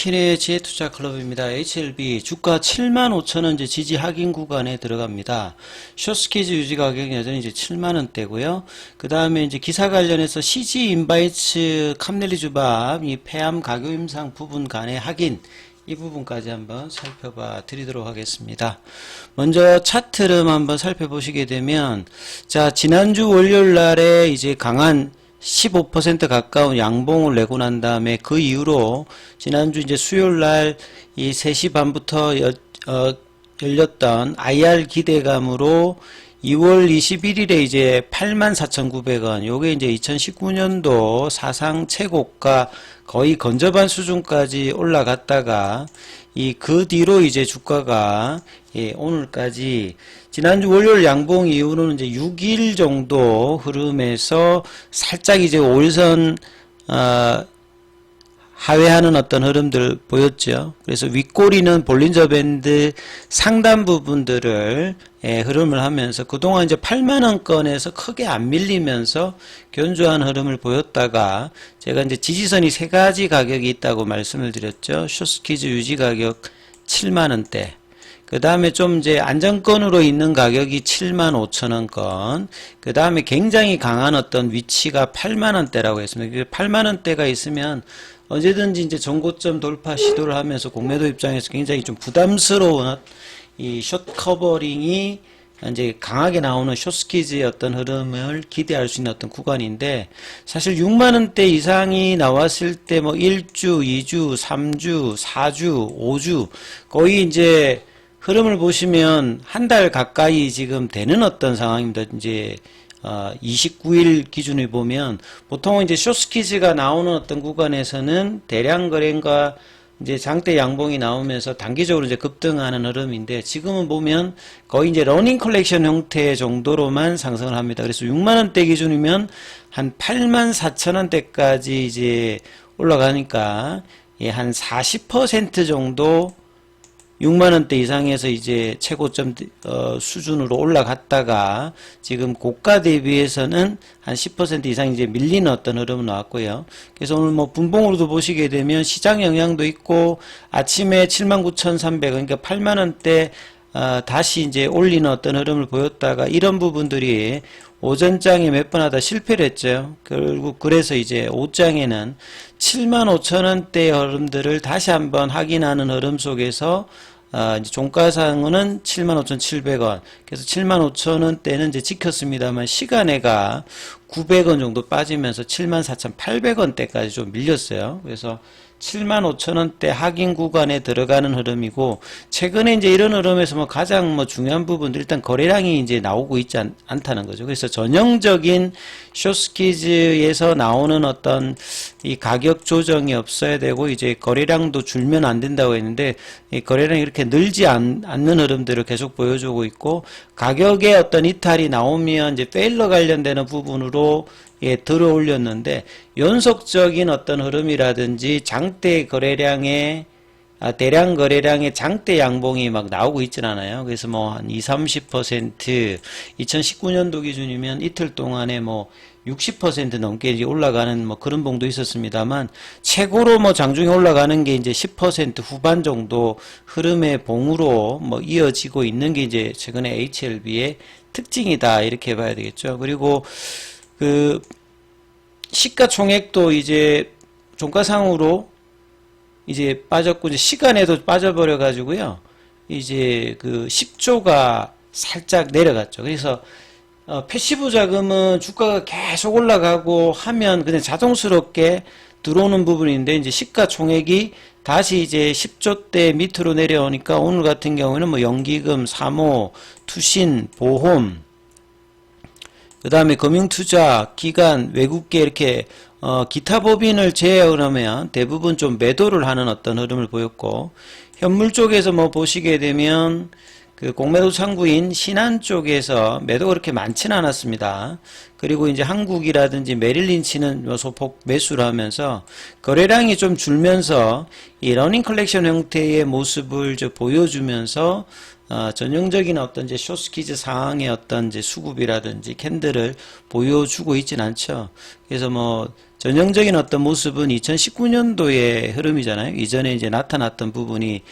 신의 지혜투자클럽입니다. HLB 주가 75,000원 이제 지지 확인 구간에 들어갑니다. 숏스키즈 유지 가격이 여전히 이제 7만원대고요. 그 다음에 이제 기사 관련해서 CG 인바이츠 캄넬리주밥 이 폐암 가격 임상 부분 간의 확인 이 부분까지 한번 살펴봐 드리도록 하겠습니다. 먼저 차트 흐름 한번 살펴보시게 되면 자 지난주 월요일 날에 이제 강한 15% 가까운 양봉을 내고 난 다음에 그 이후로 지난주 이제 수요일 날 이 3시 반부터 열렸던 IR 기대감으로 2월 21일에 이제 84,900원 요게 이제 2019년도 사상 최고가 거의 건저반 수준까지 올라갔다가 그 뒤로 이제 주가가 오늘까지 지난주 월요일 양봉 이후로는 이제 6일 정도 흐름에서 살짝 이제 5일선 하회하는 어떤 흐름들 보였죠. 그래서 윗꼬리는 볼린저 밴드 상단 부분들을 흐름을 하면서 그동안 이제 8만원권에서 크게 안 밀리면서 견조한 흐름을 보였다가 제가 이제 지지선이 세 가지 가격이 있다고 말씀을 드렸죠. 숏스키즈 유지 가격 7만원대. 그 다음에 좀 이제 안정권으로 있는 가격이 75,000원권. 그 다음에 굉장히 강한 어떤 위치가 8만원대라고 했습니다. 8만원대가 있으면 언제든지 이제 전고점 돌파 시도를 하면서 공매도 입장에서 굉장히 좀 부담스러운 이 숏 커버링이 이제 강하게 나오는 숏스키즈의 어떤 흐름을 기대할 수 있는 어떤 구간인데 사실 6만원대 이상이 나왔을 때 뭐 1주, 2주, 3주, 4주, 5주 거의 이제 흐름을 보시면 한 달 가까이 지금 되는 어떤 상황입니다. 이제 29일 기준을 보면 보통은 이제 숏스키즈가 나오는 어떤 구간에서는 대량 거래과 이제 장대 양봉이 나오면서 단기적으로 이제 급등하는 흐름인데 지금은 보면 거의 이제 러닝 컬렉션 형태 정도로만 상승을 합니다. 그래서 6만원대 기준이면 한 84,000원대까지 이제 올라가니까 한 40% 정도 6만원대 이상에서 이제 최고점 수준으로 올라갔다가 지금 고가 대비해서는 한 10% 이상 이제 밀리는 어떤 흐름은 나왔고요. 그래서 오늘 뭐 분봉으로도 보시게 되면 시장 영향도 있고 아침에 79,300원 그러니까 8만원대 다시 이제 올리는 어떤 흐름을 보였다가 이런 부분들이 오전장에 몇 번 하다 실패를 했죠. 결국 그래서 이제 오장에는 75,000원대의 흐름들을 다시 한번 확인하는 흐름 속에서 이제 종가상은 75,700원. 그래서 75,000원대는 이제 지켰습니다만 시간에가 900원 정도 빠지면서 74,800원대까지 좀 밀렸어요. 그래서 75,000원대 확인 구간에 들어가는 흐름이고 최근에 이제 이런 흐름에서 뭐 가장 뭐 중요한 부분들 일단 거래량이 이제 나오고 있지 않다는 거죠. 그래서 전형적인 숏스키즈에서 나오는 어떤 이 가격 조정이 없어야 되고 이제 거래량도 줄면 안 된다고 했는데 이 거래량이 이렇게 늘지 않는 흐름들을 계속 보여주고 있고 가격의 어떤 이탈이 나오면 이제 페일러 관련되는 부분으로 들어 올렸는데 연속적인 어떤 흐름이라든지 장대 거래량의 대량 거래량의 장대 양봉이 막 나오고 있진 않아요. 그래서 뭐 한 20-30% 2019년도 기준이면 이틀 동안에 뭐 60% 넘게 이제 올라가는 뭐 그런 봉도 있었습니다만 최고로 뭐 장중에 올라가는 게 이제 10% 후반 정도 흐름의 봉으로 뭐 이어지고 있는 게 이제 최근에 HLB의 특징이다 이렇게 봐야 되겠죠. 그리고 그 시가총액도 이제 종가상으로 이제 빠졌고 이제 시간에도 빠져버려 가지고요. 이제 그 10조가 살짝 내려갔죠. 그래서 패시브 자금은 주가가 계속 올라가고 하면 그냥 자동스럽게 들어오는 부분인데 이제 시가총액이 다시 이제 10조대 밑으로 내려오니까 오늘 같은 경우에는 뭐 연기금, 사모, 투신, 보험 그 다음에 금융투자, 기관, 외국계 이렇게 기타 법인을 제외하면 대부분 좀 매도를 하는 어떤 흐름을 보였고 현물 쪽에서 뭐 보시게 되면 그 공매도 창구인 신한 쪽에서 매도가 그렇게 많지는 않았습니다. 그리고 이제 한국이라든지 메릴린치는 소폭 매수를 하면서 거래량이 좀 줄면서 이 러닝 컬렉션 형태의 모습을 보여주면서 전형적인 어떤 이제 숏스키즈 상황의 어떤 이제 수급이라든지 캔들을 보여주고 있진 않죠. 그래서 뭐 전형적인 어떤 모습은 2019년도의 흐름이잖아요. 이전에 이제 나타났던 부분이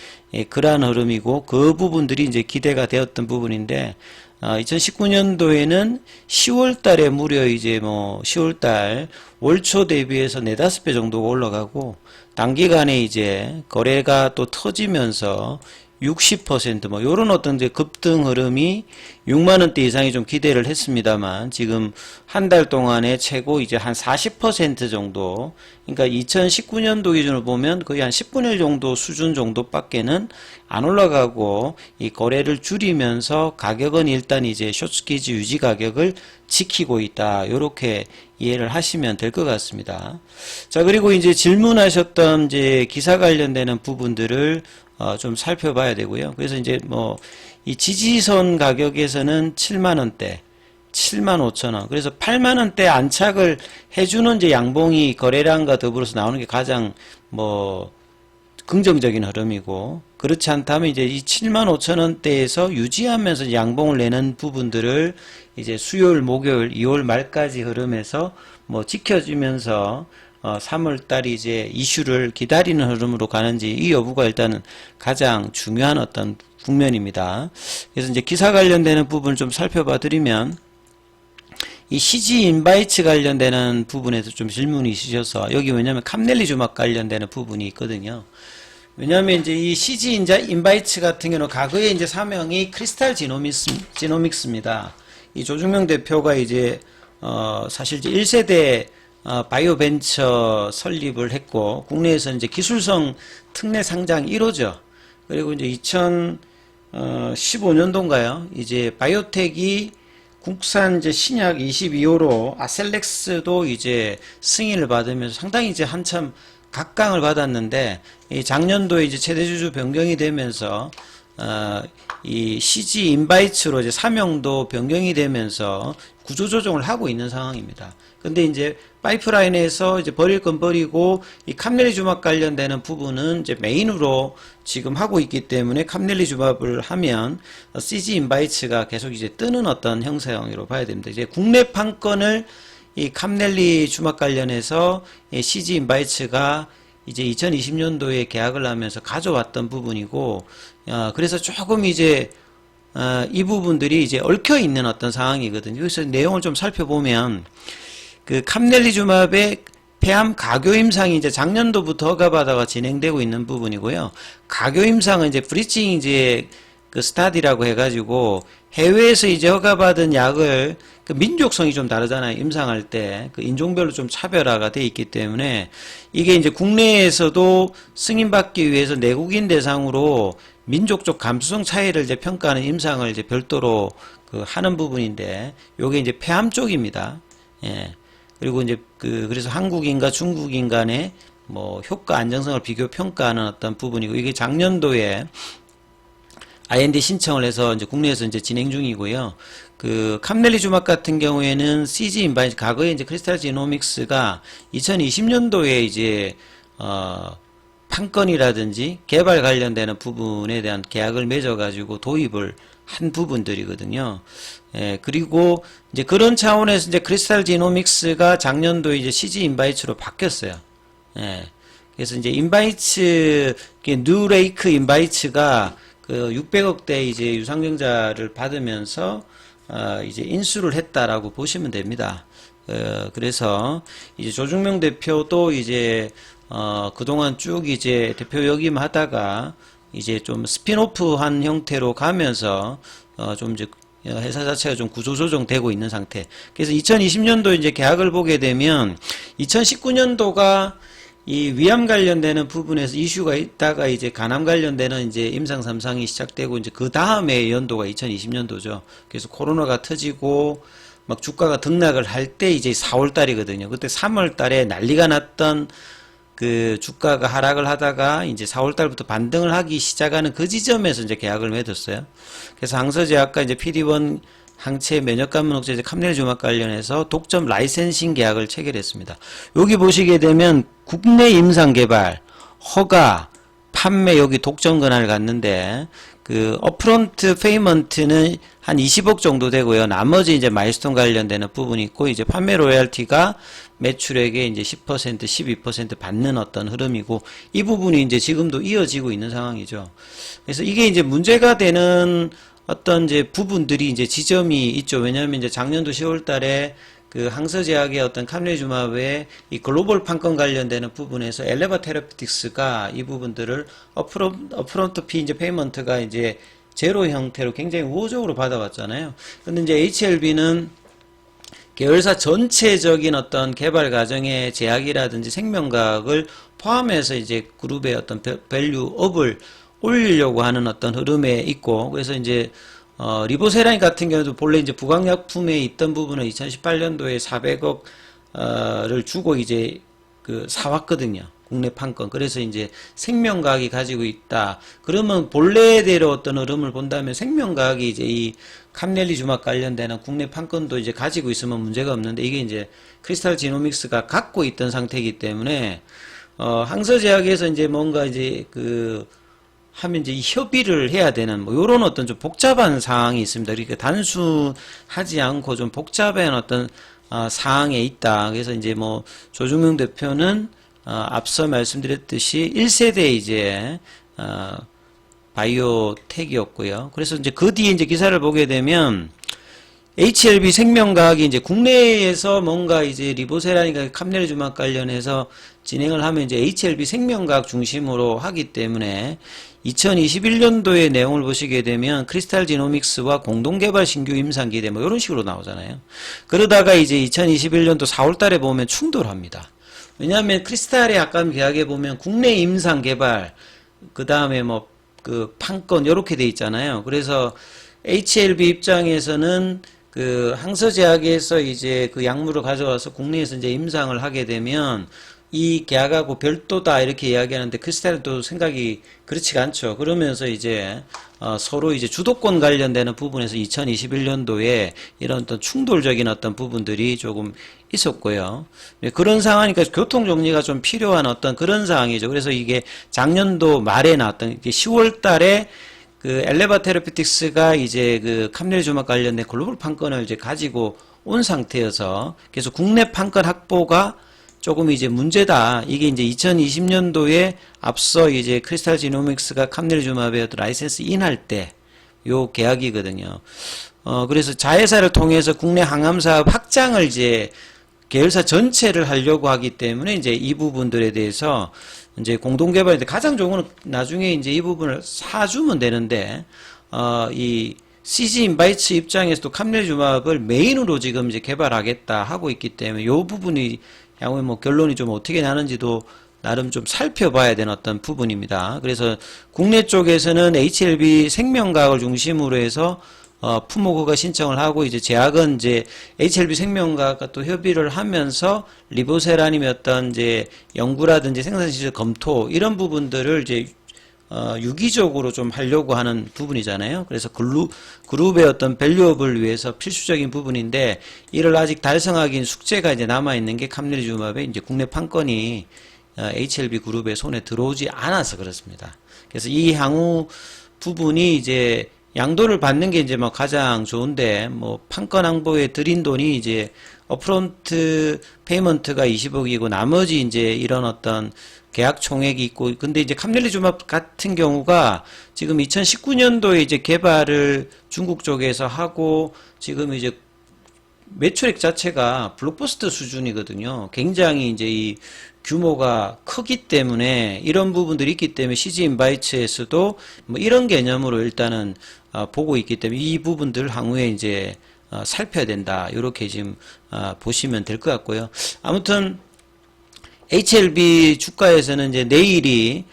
그러한 흐름이고 그 부분들이 이제 기대가 되었던 부분인데 2019년도에는 10월 달에 무려 이제 10월 달 월초 대비해서 4, 5배 정도가 올라가고 단기간에 이제 거래가 또 터지면서 60% 요런 어떤 이제 급등 흐름이 6만 원대 이상이 좀 기대를 했습니다만 지금 한 달 동안에 최고 이제 한 40% 정도, 그러니까 2019년도 기준으로 보면 거의 한 10분의 1 정도 수준 정도밖에는 안 올라가고 이 거래를 줄이면서 가격은 일단 이제 숏스키즈 유지 가격을 지키고 있다. 요렇게 이해를 하시면 될 것 같습니다. 자, 그리고 이제 질문하셨던 이제 기사 관련되는 부분들을 좀 살펴봐야 되고요. 그래서 이제 이 지지선 가격에서는 7만원대, 75,000원. 그래서 8만원대 안착을 해주는 이제 양봉이 거래량과 더불어서 나오는 게 가장 긍정적인 흐름이고, 그렇지 않다면 이제 이 75,000원대에서 유지하면서 양봉을 내는 부분들을 이제 수요일, 목요일, 2월 말까지 흐름에서 지켜주면서 3월달이 이제 이슈를 기다리는 흐름으로 가는지 이 여부가 일단은 가장 중요한 어떤 국면입니다. 그래서 이제 기사 관련되는 부분을 좀 살펴봐 드리면 이 CG 인바이츠 관련되는 부분에서 좀 질문이 있으셔서 여기 왜냐면 캄넬리 주막 관련되는 부분이 있거든요. 왜냐하면 이제 이 CG 인바이츠 같은 경우는 과거에 이제 사명이 크리스탈 지노믹스입니다. 이 조중명 대표가 이제 사실 이제 1세대 바이오 벤처 설립을 했고 국내에서 이제 기술성 특례 상장 1호죠. 그리고 이제 2015년도인가요? 이제 바이오텍이 국산 이제 신약 22호로 아셀렉스도 이제 승인을 받으면서 상당히 이제 한참 각광을 받았는데 이 작년도에 이제 최대주주 변경이 되면서 이 CG 인바이츠로 이제 사명도 변경이 되면서 구조조정을 하고 있는 상황입니다. 근데 이제 파이프라인에서 이제 버릴 건 버리고 이 캄넬리 주막 관련되는 부분은 이제 메인으로 지금 하고 있기 때문에 캄넬리 주막을 하면 CG 인바이츠가 계속 이제 뜨는 어떤 형상으로 봐야 됩니다. 이제 국내 판권을 이 캄넬리 주막 관련해서 이 CG 인바이츠가 이제 2020년도에 계약을 하면서 가져왔던 부분이고, 그래서 조금 이제 이 부분들이 이제 얽혀 있는 어떤 상황이거든요. 그래서 내용을 좀 살펴보면 그 캄넬리주맙의 폐암 가교임상이 이제 작년도부터 허가받아가 진행되고 있는 부분이고요. 가교임상은 이제 브리칭 이제 그 스타디라고 해가지고 해외에서 이제 허가받은 약을 그 민족성이 좀 다르잖아요. 임상할 때 그 인종별로 좀 차별화가 돼 있기 때문에 이게 이제 국내에서도 승인받기 위해서 내국인 대상으로 민족적 감수성 차이를 이제 평가하는 임상을 이제 별도로 그 하는 부분인데 요게 이제 폐암 쪽입니다. 예. 그리고 이제 그래서 한국인과 중국인 간의 효과 안정성을 비교 평가하는 어떤 부분이고 이게 작년도에 IND 신청을 해서 이제 국내에서 이제 진행 중이고요. 그 캄넬리 주막 같은 경우에는 CG 인바이츠 과거에 이제 크리스탈 지노믹스가 2020년도에 이제 판권이라든지 개발 관련되는 부분에 대한 계약을 맺어가지고 도입을 한 부분들이거든요. 예, 그리고 이제 그런 차원에서 이제 크리스탈 지노믹스가 작년도에 이제 CG 인바이츠로 바뀌었어요. 예, 그래서 이제 인바이츠, 뉴레이크 인바이츠가 그 600억대 이제 유상증자를 받으면서 이제 인수를 했다라고 보시면 됩니다. 그래서 이제 조중명 대표도 이제 그동안 쭉 이제 대표 역임하다가 이제 좀 스핀오프한 형태로 가면서 좀 이제 회사 자체가 좀 구조조정되고 있는 상태. 그래서 2020년도 이제 계약을 보게 되면 2019년도가 이 위암 관련되는 부분에서 이슈가 있다가 이제 간암 관련되는 이제 임상 3상이 시작되고 이제 그 다음에 연도가 2020년도죠. 그래서 코로나가 터지고 막 주가가 등락을 할 때 이제 4월 달이거든요. 그때 3월 달에 난리가 났던 그 주가가 하락을 하다가 이제 4월 달부터 반등을 하기 시작하는 그 지점에서 이제 계약을 맺었어요. 그래서 항서제약과 이제 PD-1 항체 면역감문 억제 캄넬리 주막 관련해서 독점 라이센싱 계약을 체결했습니다. 여기 보시게 되면 국내 임상 개발, 허가, 판매 여기 독점 권한을 갖는데 그 업프론트 페이먼트는 한 20억 정도 되고요. 나머지 이제 마일스톤 관련되는 부분이 있고 이제 판매 로열티가 매출액의 이제 10%, 12% 받는 어떤 흐름이고 이 부분이 이제 지금도 이어지고 있는 상황이죠. 그래서 이게 이제 문제가 되는 어떤 이제 부분들이 이제 지점이 있죠. 왜냐하면 이제 작년도 10월 달에 그 항서제약의 어떤 캄레주마브의 이 글로벌 판권 관련되는 부분에서 엘레바 테라피틱스가 이 부분들을 업프론트 피 이제 페이먼트가 이제 제로 형태로 굉장히 우호적으로 받아왔잖아요. 근데 이제 HLB는 계열사 전체적인 어떤 개발 과정의 제약이라든지 생명과학을 포함해서 이제 그룹의 어떤 밸류업을 올리려고 하는 어떤 흐름에 있고, 그래서 이제 리보세라인 같은 경우도 본래 이제 부강약품에 있던 부분은 2018년도에 400억을 주고 이제 그 사왔거든요. 국내 판권. 그래서 이제 생명과학이 가지고 있다. 그러면 본래대로 어떤 흐름을 본다면 생명과학이 이제 이 캄렐리주막 관련되는 국내 판권도 이제 가지고 있으면 문제가 없는데 이게 이제 크리스탈 지노믹스가 갖고 있던 상태이기 때문에 항서제약에서 이제 뭔가 이제 그 하면 이제 협의를 해야 되는 뭐 요런 어떤 좀 복잡한 사항이 있습니다. 그러니까 단순하지 않고 좀 복잡한 어떤 사항에 있다. 그래서 이제 뭐 조중명 대표는 앞서 말씀드렸듯이 1세대 이제 바이오텍이었고요. 그래서 이제 그 뒤에 이제 기사를 보게 되면 HLB 생명과학이 이제 국내에서 뭔가 이제 리보세라니까 캄렐주막 관련해서 진행을 하면 이제 HLB 생명과학 중심으로 하기 때문에 2021년도의 내용을 보시게 되면 크리스탈 지노믹스와 공동개발 신규 임상 기대 뭐 이런 식으로 나오잖아요. 그러다가 이제 2021년도 4월 달에 보면 충돌합니다. 왜냐하면 크리스탈의 아까 계약에 보면 국내 임상 개발 그 다음에 뭐 그 판권 이렇게 돼 있잖아요. 그래서 HLB 입장에서는 그 항서제약에서 이제 그 약물을 가져와서 국내에서 이제 임상을 하게 되면 이 계약하고 별도다 이렇게 이야기하는데 크리스탈은 또 생각이 그렇지가 않죠. 그러면서 이제 서로 이제 주도권 관련되는 부분에서 2021년도에 이런 어떤 충돌적인 어떤 부분들이 조금 있었고요. 그런 상황이니까 교통 정리가 좀 필요한 어떤 그런 상황이죠. 그래서 이게 작년도 말에 나왔던 이게 10월 달에 그 엘레바 테라피틱스가 이제 그 캄렐주막 관련된 글로벌 판권을 이제 가지고 온 상태여서 그래서 국내 판권 확보가 조금 이제 문제다. 이게 이제 2020년도에 앞서 이제 크리스탈 지노믹스가 캄렐주마브의 어떤 라이센스 인할 때 요 계약이거든요. 그래서 자회사를 통해서 국내 항암 사업 확장을 이제 계열사 전체를 하려고 하기 때문에 이제 이 부분들에 대해서 이제 공동개발인데 가장 좋은 건 나중에 이제 이 부분을 사주면 되는데, 이 CG 인바이츠 입장에서도 캄렐주마브를 메인으로 지금 이제 개발하겠다 하고 있기 때문에 이 부분이 향후에 뭐 결론이 좀 어떻게 나는지도 나름 좀 살펴봐야 되는 어떤 부분입니다. 그래서 국내 쪽에서는 HLB 생명과학을 중심으로 해서 품목허가 신청을 하고 이제 제약은 이제 HLB 생명과학과 또 협의를 하면서 리보세라님의 어떤 이제 연구라든지 생산시설 검토 이런 부분들을 이제 유기적으로 좀 하려고 하는 부분이잖아요. 그래서 그룹의 어떤 밸류업을 위해서 필수적인 부분인데 이를 아직 달성하기는 숙제가 이제 남아있는 게 캄렐주마브의 이제 국내 판권이 HLB 그룹의 손에 들어오지 않아서 그렇습니다. 그래서 이 향후 부분이 이제 양도를 받는 게 이제 뭐 가장 좋은데 뭐 판권 항보에 들인 돈이 이제 업프론트 페이먼트가 20억이고 나머지 이제 이런 어떤 계약 총액이 있고 근데 이제 캄렐리주마브 같은 경우가 지금 2019년도에 이제 개발을 중국 쪽에서 하고 지금 이제 매출액 자체가 블록버스터 수준이거든요. 굉장히 이제 이 규모가 크기 때문에 이런 부분들이 있기 때문에 CG 인바이츠에서도 뭐 이런 개념으로 일단은 보고 있기 때문에 이 부분들 향후에 이제 살펴야 된다. 이렇게 지금 보시면 될 것 같고요. 아무튼 HLB 주가에서는 이제 내일이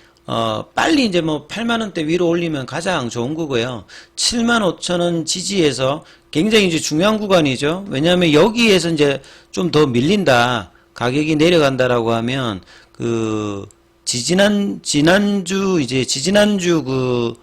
빨리 이제 뭐 8만원대 위로 올리면 가장 좋은 거고요. 75,000원 지지에서 굉장히 이제 중요한 구간이죠. 왜냐하면 여기에서 이제 좀 더 밀린다. 가격이 내려간다라고 하면 그 지지난주 그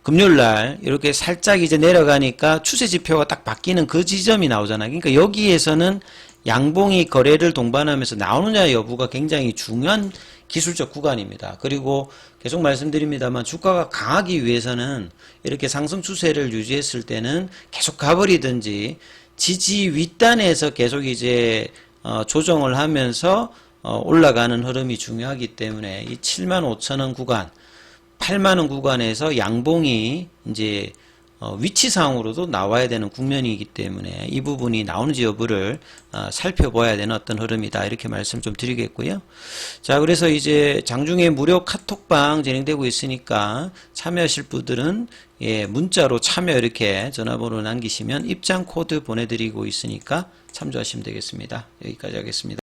금요일 날 이렇게 살짝 이제 내려가니까 추세 지표가 딱 바뀌는 그 지점이 나오잖아요. 그러니까 여기에서는 양봉이 거래를 동반하면서 나오느냐 여부가 굉장히 중요한 기술적 구간입니다. 그리고 계속 말씀드립니다만 주가가 강하기 위해서는 이렇게 상승 추세를 유지했을 때는 계속 가버리든지 지지 윗단에서 계속 이제 조정을 하면서 올라가는 흐름이 중요하기 때문에 이 75,000원 구간, 8만원 구간에서 양봉이 이제 위치상으로도 나와야 되는 국면이기 때문에 이 부분이 나오는지 여부를 살펴봐야 되는 어떤 흐름이다, 이렇게 말씀 좀 드리겠고요. 자, 그래서 이제 장중에 무료 카톡방 진행되고 있으니까 참여하실 분들은 문자로 참여 이렇게 전화번호 남기시면 입장 코드 보내드리고 있으니까 참조하시면 되겠습니다. 여기까지 하겠습니다.